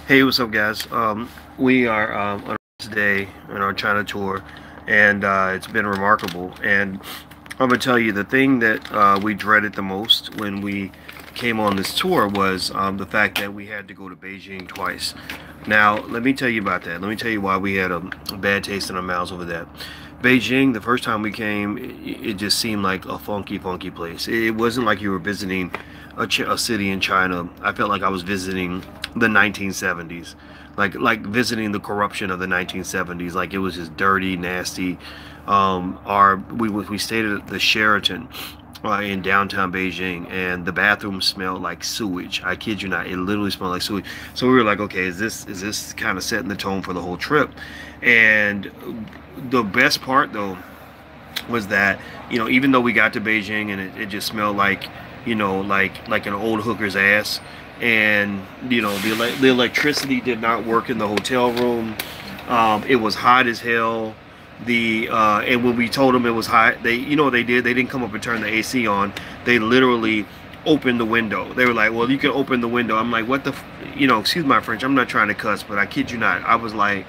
Hey, what's up, guys? We are on today on our China tour, and it's been remarkable. And I'm gonna tell you the thing that we dreaded the most when we came on this tour was the fact that we had to go to Beijing twice. Now, let me tell you about that. Let me tell you why we had a bad taste in our mouths over that. Beijing, the first time we came, it just seemed like a funky, funky place. It wasn't like you were visiting a city in China. I felt like I was visiting the 1970s, like visiting the corruption of the 1970s. Like it was just dirty, nasty. We stayed at the Sheraton in downtown Beijing, and the bathroom smelled like sewage. I kid you not, it literally smelled like sewage. So we were like, okay, is this kind of setting the tone for the whole trip? And the best part though was that, even though we got to Beijing and it just smelled like, like an old hooker's ass, and the electricity did not work in the hotel room. It was hot as hell. And when we told them it was hot, they didn't come up and turn the AC on. They literally opened the window. They were like, well, you can open the window. I'm like, what the excuse my French, I'm not trying to cuss, but I kid you not, I was like,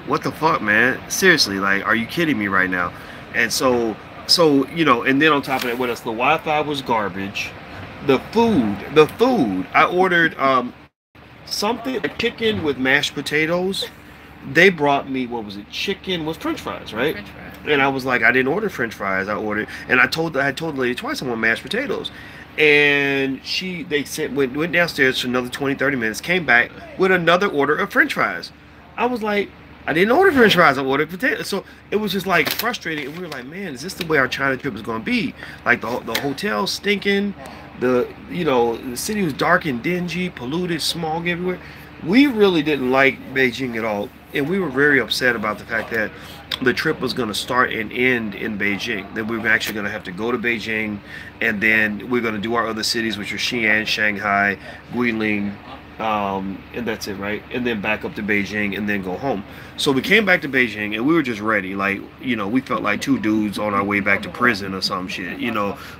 what the fuck, man? Seriously, like, are you kidding me right now? And and then on top of that, what else? The Wi-Fi was garbage. The food. I ordered something, a chicken with mashed potatoes. They brought me, what was it? Chicken with French fries, right? French fries. And I was like, I didn't order French fries. I ordered, and I had told the lady twice I want mashed potatoes. And went downstairs for another 20, 30 minutes, came back with another order of French fries. I was like, I didn't order French fries, I ordered potatoes. So it was just like frustrating. And we were like, man, is this the way our China trip is going to be? Like the hotel stinking, the city was dark and dingy, polluted, smog everywhere. We really didn't like Beijing at all, and we were very upset about the fact that the trip was going to start and end in Beijing. That we were actually going to have to go to Beijing, and then we're going to do our other cities, which are Xi'an, Shanghai, Guilin, and that's it, right? And then back up to Beijing and then go home. So we came back to Beijing and we were just ready. Like, we felt like two dudes on our way back to prison or some shit,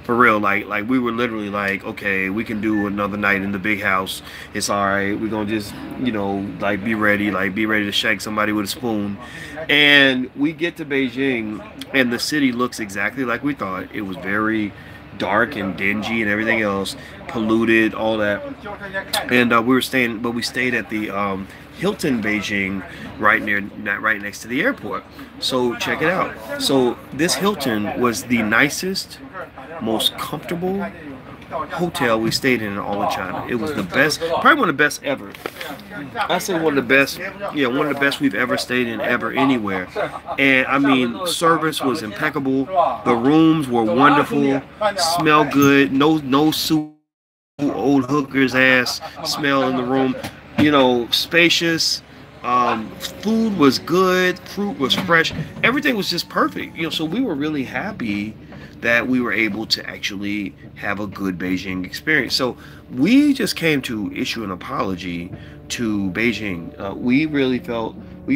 for real. Like we were literally like, okay, we can do another night in the big house. It's all right. We're going to just, be ready to shake somebody with a spoon. And we get to Beijing and the city looks exactly like we thought. It was very dark and dingy and everything else, polluted, all that. And we stayed at the Hilton Beijing, right next to the airport. So check it out. So this Hilton was the nicest, most comfortable hotel we stayed in all of China. It was the best, probably one of the best ever. I say one of the best, yeah, one of the best we've ever stayed in ever anywhere. And I mean, service was impeccable. The rooms were wonderful, smell good, no soup, old hooker's ass smell in the room. Spacious. Food was good, fruit was fresh, everything was just perfect. So we were really happy that we were able to actually have a good Beijing experience. So we just came to issue an apology to Beijing. We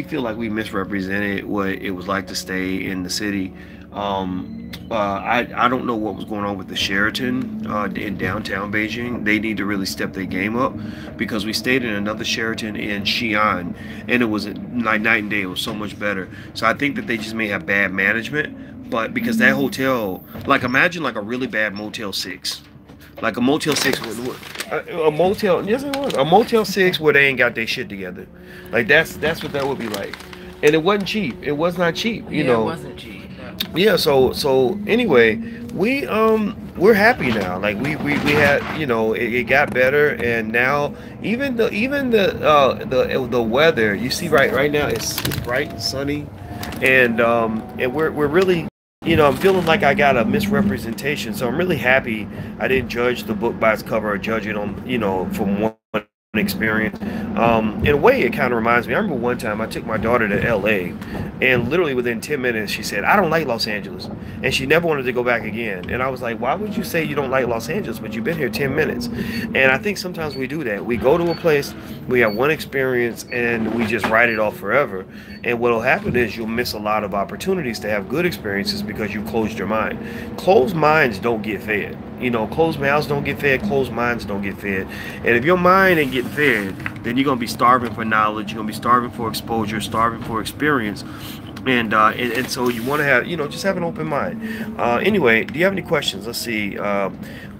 feel like we misrepresented what it was like to stay in the city. I don't know what was going on with the Sheraton in downtown Beijing. They need to really step their game up, because we stayed in another Sheraton in Xi'an, and it was like night and day. It was so much better. So I think that they just may have bad management. But because that hotel, like, imagine like a really bad Motel 6. Like a Motel 6 a motel, yes it was. A Motel 6 where they ain't got their shit together. Like that's what that would be like. And it wasn't cheap. It was not cheap, Yeah, it wasn't cheap. No. Yeah, so anyway, we're happy now. Like we had, it got better, and now even the weather, you see right now it's bright and sunny, and we're really, I'm feeling like I got a misrepresentation. So I'm really happy I didn't judge the book by its cover or judge it on, from one experience. In a way, it kind of reminds me. I remember one time I took my daughter to LA, and literally within 10 minutes she said, I don't like Los Angeles, and she never wanted to go back again. And I was like, why would you say you don't like Los Angeles, but you've been here 10 minutes? And I think sometimes we do that. We go to a place, we have one experience, and we just write it off forever. And what'll happen is you'll miss a lot of opportunities to have good experiences because you closed your mind. Closed minds don't get fed. Closed mouths don't get fed, closed minds don't get fed. And if your mind ain't getting fed, then you're going to be starving for knowledge. You're going to be starving for exposure, starving for experience. And so you want to have, just have an open mind. Anyway, do you have any questions? Let's see.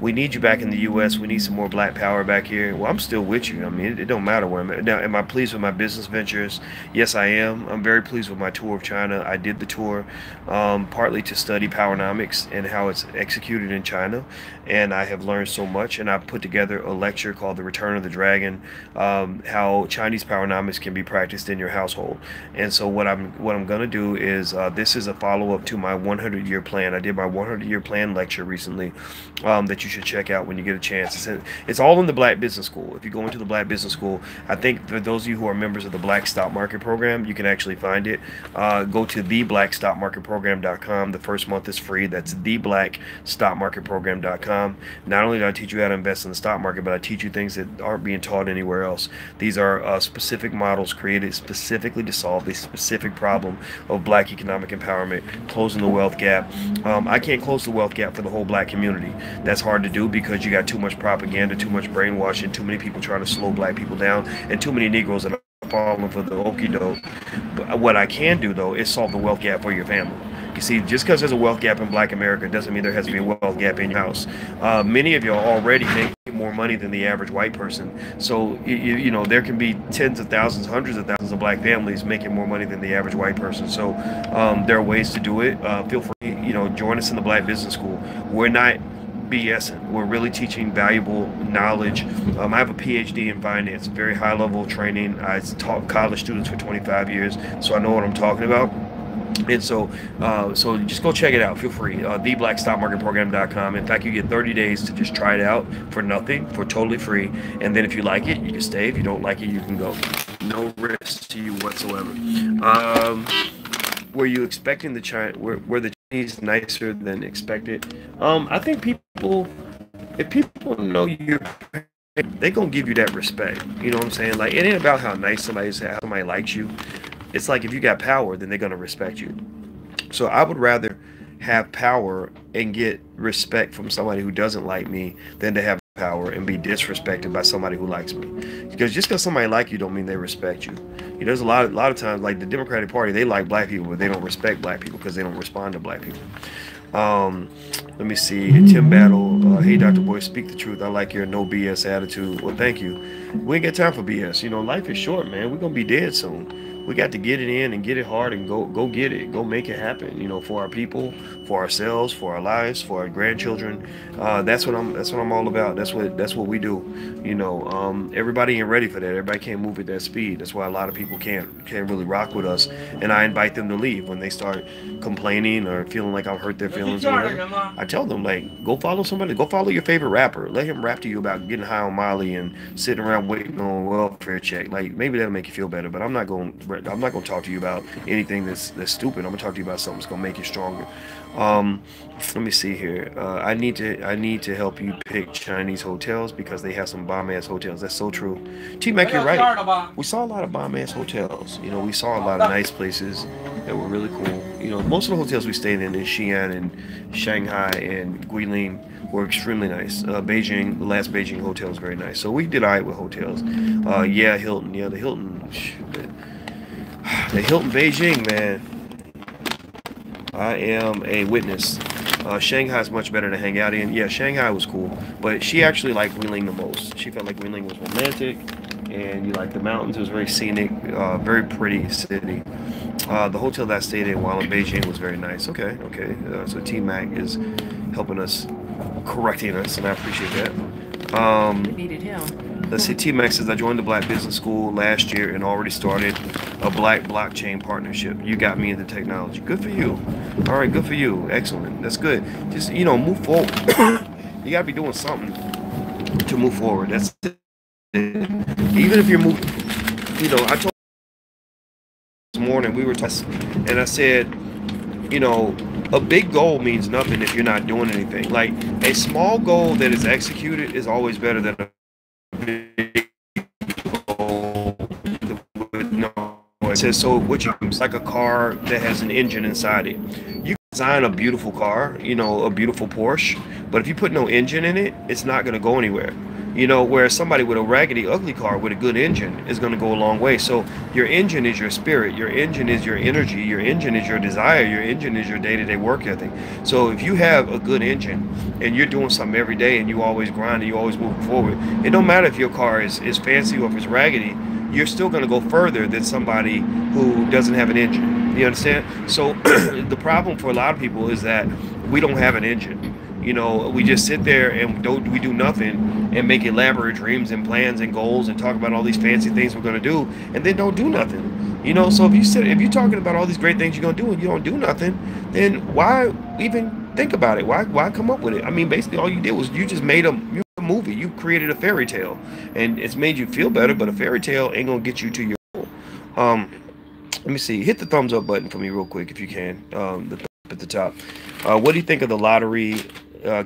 We need you back in the U.S. We need some more black power back here. Well, I'm still with you. I mean, it don't matter where I'm at. Now, am I pleased with my business ventures? Yes, I am. I'm very pleased with my tour of China. I did the tour partly to study powernomics and how it's executed in China. And I have learned so much. And I put together a lecture called The Return of the Dragon, how Chinese powernomics can be practiced in your household. And so what I'm going to do is this is a follow-up to my 100-year plan. I did my 100-year plan lecture recently that you should check out when you get a chance. It's all in the Black Business School. If you go into the Black Business School, I think for those of you who are members of the Black Stock Market Program, you can actually find it. Go to theblackstockmarketprogram.com. The first month is free. That's theblackstockmarketprogram.com. Not only do I teach you how to invest in the stock market, but I teach you things that aren't being taught anywhere else. These are specific models created specifically to solve a specific problem of black economic empowerment, closing the wealth gap. I can't close the wealth gap for the whole black community. That's hard to do because you got too much propaganda, too much brainwashing, too many people trying to slow black people down, and too many Negroes that are falling for the okie doke. But what I can do though is solve the wealth gap for your family. You see, just because there's a wealth gap in black America doesn't mean there has to be a wealth gap in your house. Many of you are already making more money than the average white person. So, there can be tens of thousands, hundreds of thousands of black families making more money than the average white person. So there are ways to do it. Feel free, join us in the Black Business School. We're not BSing. We're really teaching valuable knowledge. I have a PhD in finance, very high level training. I taught college students for 25 years, so I know what I'm talking about. And so just go check it out. Feel free. Theblackstockmarketprogram.com. In fact, you get 30 days to just try it out for nothing, for totally free. And then if you like it, you can stay. If you don't like it, you can go. No risk to you whatsoever. Were you expecting were the Chinese nicer than expected? I think if people know you're, they're gonna give you that respect. You know what I'm saying? Like, it ain't about how nice somebody is, how somebody likes you. It's like if you got power, then they're going to respect you. So I would rather have power and get respect from somebody who doesn't like me than to have power and be disrespected by somebody who likes me. Because just because somebody like you don't mean they respect you. There's a lot of times, like the Democratic Party, they like black people, but they don't respect black people because they don't respond to black people. Let me see. Tim Battle. Hey, Dr. Boy, speak the truth. I like your no BS attitude. Well, thank you. We ain't got time for BS. Life is short, man. We're going to be dead soon. We got to get it in and get it hard and go get it. Go make it happen, for our people, for ourselves, for our lives, for our grandchildren. That's what I'm all about. That's what we do. Everybody ain't ready for that. Everybody can't move at that speed. That's why a lot of people can't really rock with us. And I invite them to leave when they start complaining or feeling like I've hurt their feelings or whatever. I tell them, like, go follow somebody. Go follow your favorite rapper. Let him rap to you about getting high on Molly and sitting around waiting on a welfare check. Like, maybe that'll make you feel better. But I'm not going to talk to you about anything that's stupid. I'm going to talk to you about something that's going to make you stronger. Let me see here. I need to help you pick Chinese hotels because they have some bomb-ass hotels. That's so true. T-Mac, you're right. We saw a lot of bomb-ass hotels. We saw a lot of nice places that were really cool. Most of the hotels we stayed in Xi'an and Shanghai and Guilin were extremely nice. Beijing, the last Beijing hotel was very nice. So we did all right with hotels. Hilton. Yeah, the Hilton. The Hilton Beijing, man. I am a witness. Shanghai is much better to hang out in. Yeah, Shanghai was cool, but she actually liked Guilin the most. She felt like Guilin was romantic, and you like the mountains. It was very scenic, very pretty city. The hotel that I stayed in while in Beijing was very nice. Okay. So T-Mac is helping us, correcting us, and I appreciate that. Needed him. Let's see, T-Mac says, I joined the Black Business School last year and already started a black blockchain partnership. You got me into technology. Good for you. All right, good for you. Excellent. That's good. Just, move forward. You got to be doing something to move forward. That's it. Even if you're moving, I told this morning, we were talking, and I said, a big goal means nothing if you're not doing anything. Like, a small goal that is executed is always better than a big goal with no. It says, so it's like a car that has an engine inside it. You can design a beautiful car, a beautiful Porsche, but if you put no engine in it, it's not going to go anywhere. You know, whereas somebody with a raggedy, ugly car with a good engine is going to go a long way. So your engine is your spirit, your engine is your energy, your engine is your desire, your engine is your day-to-day work ethic. So if you have a good engine and you're doing something every day and you always grind and you always move forward, it don't matter if your car is fancy or if it's raggedy, you're still going to go further than somebody who doesn't have an engine. You understand? So the problem for a lot of people is that we don't have an engine. You know, we just sit there and we do nothing and make elaborate dreams and plans and goals and talk about all these fancy things we're going to do and then don't do nothing. You know, so if you're talking about all these great things you're going to do and you don't do nothing, then why even think about it? Why come up with it? I mean, basically all you did was you just made a movie. You created a fairy tale and it's made you feel better, but a fairy tale ain't going to get you to your goal. Let me see. Hit the thumbs up button for me real quick if you can. The at the top. What do you think of the lottery?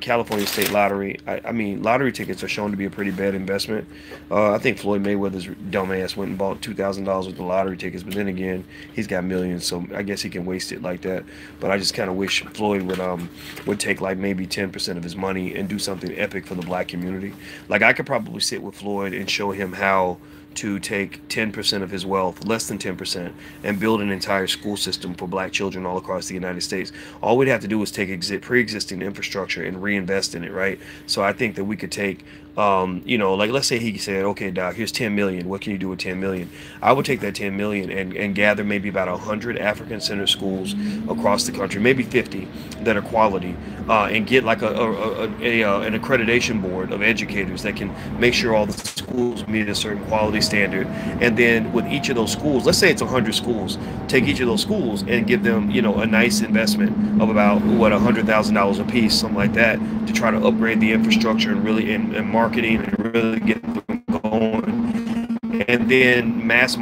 California State Lottery. I mean, lottery tickets are shown to be a pretty bad investment. I think Floyd Mayweather's dumbass went and bought $2,000 worth of lottery tickets, but then again, he's got millions, so I guess he can waste it like that. But I just kind of wish Floyd would take like maybe 10% of his money and do something epic for the black community. Like I could probably sit with Floyd and show him how to take 10% of his wealth, less than 10%, and build an entire school system for black children all across the United States. All we'd have to do is take pre-existing infrastructure and reinvest in it, right? So I think that we could take, you know, like let's say he said, okay, Doc, here's 10 million. What can you do with 10 million? I would take that 10 million and gather maybe about 100 African-centered schools across the country, maybe 50 that are quality, and get like an accreditation board of educators that can make sure all the schools meet a certain quality standard. And then with each of those schools, let's say it's 100 schools, take each of those schools and give them, you know, a nice investment of about what $100,000 a piece, something like that, to try to upgrade the infrastructure and really and marketing and really get them going. And then mass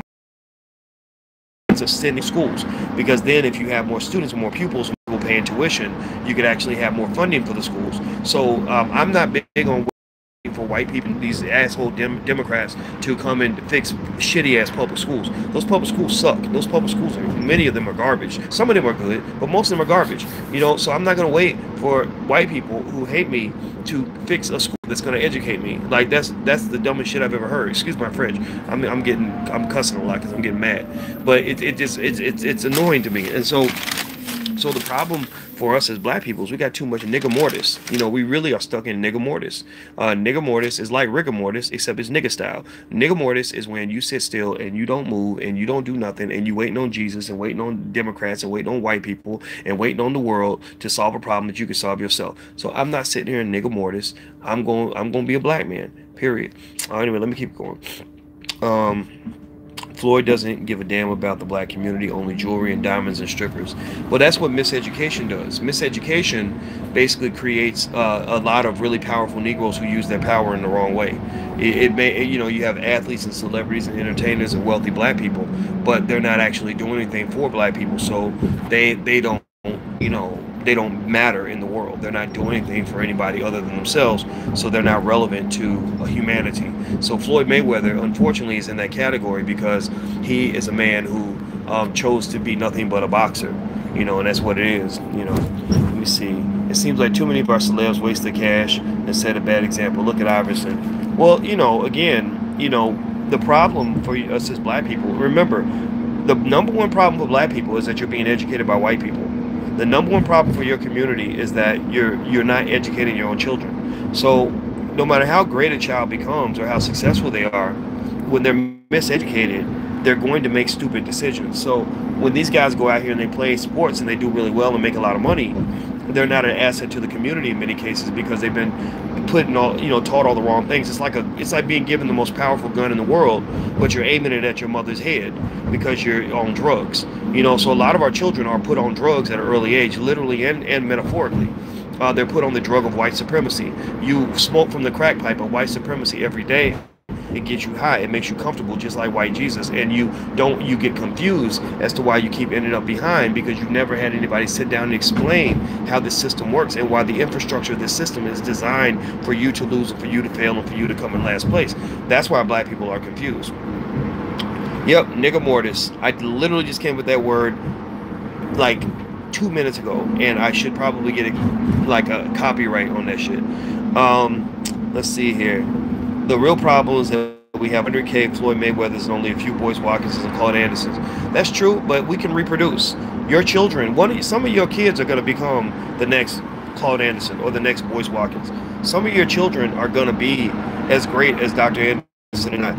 of sending schools, because then if you have more students and more pupils who will pay in tuition, you could actually have more funding for the schools. So I'm not big on for white people, these asshole Democrats, to come and fix shitty ass public schools. Those public schools suck. Those public schools, many of them are garbage. Some of them are good, but most of them are garbage. You know, so I'm not going to wait for white people who hate me to fix a school that's going to educate me. Like that's the dumbest shit I've ever heard. Excuse my French. I'm cussing a lot because I'm getting mad. But it's annoying to me. And so the problem for us as black people is we got too much nigga mortis. You know, we really are stuck in nigga mortis. Nigga mortis is like rigor mortis, except it's nigga style. Nigga mortis is when you sit still and you don't move and you don't do nothing and you waiting on Jesus and waiting on Democrats and waiting on white people and waiting on the world to solve a problem that you can solve yourself. So I'm not sitting here in nigga mortis. I'm going to be a black man. Period. Anyway, let me keep going. Floyd doesn't give a damn about the black community, only jewelry and diamonds and strippers. Well, that's what miseducation does. Miseducation basically creates a lot of really powerful Negroes who use their power in the wrong way. You know, you have athletes and celebrities and entertainers and wealthy black people, but they're not actually doing anything for black people, so they don't, you know, they don't matter in the world. They're not doing anything for anybody other than themselves, so they're not relevant to humanity. So Floyd Mayweather, unfortunately, is in that category because he is a man who chose to be nothing but a boxer, you know, and that's what it is, you know. Let me see. It seems like too many of our celebs waste their cash and set a bad example. Look at Iverson. Well, you know, again, you know, the problem for us as black people, remember, the number one problem for black people is that you're being educated by white people. The number one problem for your community is that you're not educating your own children. So no matter how great a child becomes or how successful they are, when they're miseducated, they're going to make stupid decisions. So when these guys go out here and they play sports and they do really well and make a lot of money, they're not an asset to the community in many cases because they've been taught all the wrong things. It's like being given the most powerful gun in the world, but you're aiming it at your mother's head because you're on drugs. You know, so a lot of our children are put on drugs at an early age, literally and metaphorically. They're put on the drug of white supremacy. You smoke from the crack pipe of white supremacy every day. It gets you high. It makes you comfortable, just like white Jesus. And you get confused as to why you keep ending up behind because you've never had anybody sit down and explain how this system works and why the infrastructure of this system is designed for you to lose and for you to fail and for you to come in last place. That's why black people are confused. Yep, nigga mortis. I literally just came with that word like 2 minutes ago, and I should probably get a copyright on that shit. Let's see here. The real problem is that we have 100K Floyd Mayweathers and only a few Boyce Watkinses and Claude Andersons. That's true, but we can reproduce. Your children, some of your kids are going to become the next Claude Anderson or the next Boyce Watkins. Some of your children are going to be as great as Dr. Anderson and I.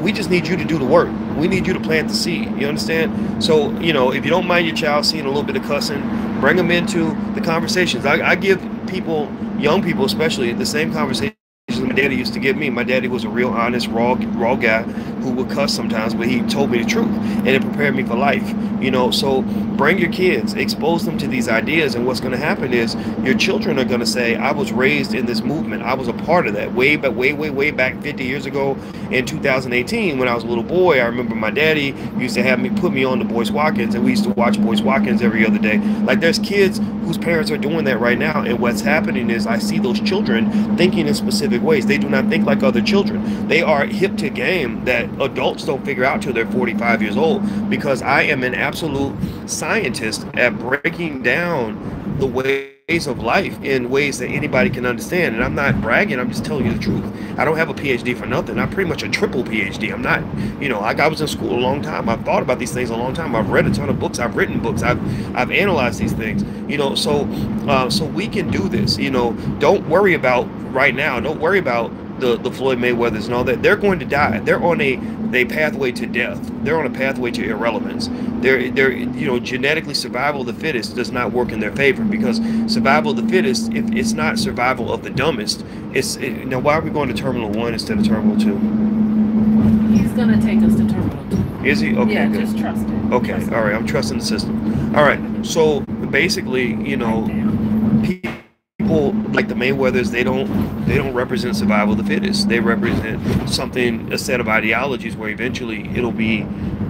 We just need you to do the work. We need you to plant the seed. You understand? So, if you don't mind your child seeing a little bit of cussing, bring them into the conversations. I give people, young people especially, the same conversation my daddy used to give me. My daddy was a real honest, raw guy who would cuss sometimes, but he told me the truth, and it prepared me for life. So bring your kids, expose them to these ideas, and what's going to happen is your children are going to say, I was raised in this movement. I was a part of that way back 50 years ago in 2018 when I was a little boy. I remember my daddy used to put me on the Boyce Watkins, and we used to watch Boyce Watkins every other day. Like, there's kids whose parents are doing that right now, and what's happening is I see those children thinking in specific ways. They do not think like other children. They are hip to game that adults don't figure out till they're 45 years old, because I am an absolute scientist at breaking down the ways of life in ways that anybody can understand. And I'm not bragging, I'm just telling you the truth. I don't have a PhD for nothing. I'm pretty much a triple PhD. I'm not, I was in school a long time. I've thought about these things a long time. I've read a ton of books. I've written books. I've analyzed these things, so we can do this. Don't worry about right now. Don't worry about the Floyd Mayweathers and all that. They're going to die. They're on a pathway to death. They're on a pathway to irrelevance. They're genetically survival of the fittest does not work in their favor, because survival of the fittest, if it's not survival of the dumbest, now why are we going to Terminal 1 instead of Terminal 2? He's gonna take us to Terminal 2. Is he? Okay, yeah, good. just trust it. Okay, Trust all right, I'm trusting the system. All right, so basically, people like the Mayweathers, they don't represent survival of the fittest. They represent a set of ideologies where eventually it'll be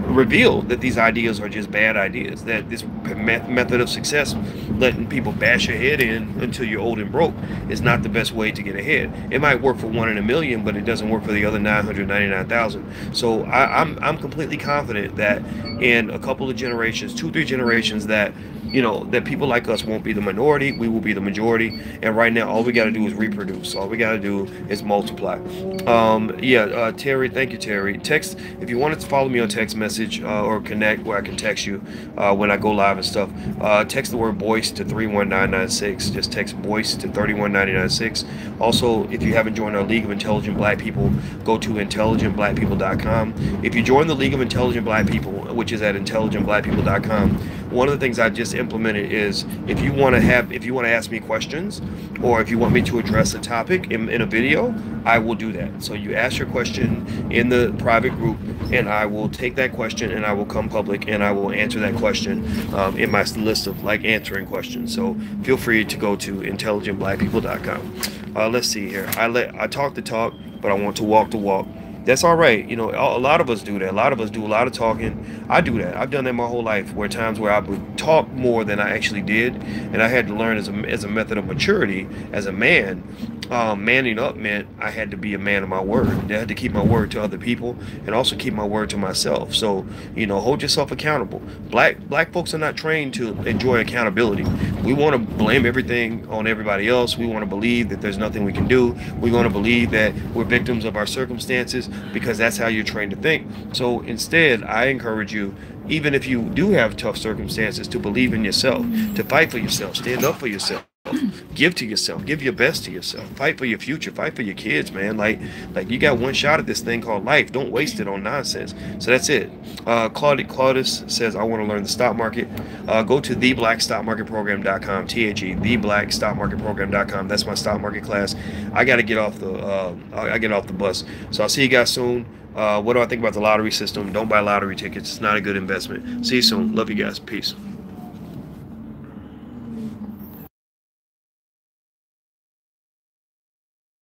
revealed that these ideas are just bad ideas, that this method of success, letting people bash your head in until you're old and broke, is not the best way to get ahead. It might work for 1 in a million, but it doesn't work for the other 999,000. So I'm completely confident that in a couple of generations, 2-3 generations, that that people like us won't be the minority, we will be the majority. And right now, all we got to do is reproduce. All we got to do is multiply. Terry, thank you, Terry. Text, if you wanted to follow me on text message or connect where I can text you when I go live and stuff, text the word Boyce to 31996. Just text Boyce to 31996. Also, if you haven't joined our League of Intelligent Black People, go to intelligentblackpeople.com. If you join the League of Intelligent Black People, which is at intelligentblackpeople.com, one of the things I just implemented is if you want to ask me questions, or if you want me to address a topic in a video, I will do that. So you ask your question in the private group, and I will take that question and I will come public and I will answer that question in my list of answering questions. So feel free to go to intelligentblackpeople.com. Let's see here. I talk the talk, but I want to walk the walk. That's all right. A lot of us do that. A lot of us do a lot of talking. I do that. I've done that my whole life, where times where I would talk more than I actually did, and I had to learn as a method of maturity as a man. Manning up meant I had to be a man of my word. I had to keep my word to other people and also keep my word to myself. So, hold yourself accountable. Black folks are not trained to enjoy accountability. We want to blame everything on everybody else. We want to believe that there's nothing we can do. We want to believe that we're victims of our circumstances, because that's how you're trained to think. So instead, I encourage you, even if you do have tough circumstances, to believe in yourself, to fight for yourself, stand up for yourself, give to yourself, give your best to yourself, fight for your future, fight for your kids, man. Like you got one shot at this thing called life. Don't waste it on nonsense. So that's it. Claudius says, I want to learn the stock market. Go to theblackstockmarketprogram.com, theblackstockmarketprogram.com. That's my stock market class. I got to get off the bus. So I'll see you guys soon. What do I think about the lottery system? Don't buy lottery tickets. It's not a good investment. See you soon. Love you guys. Peace.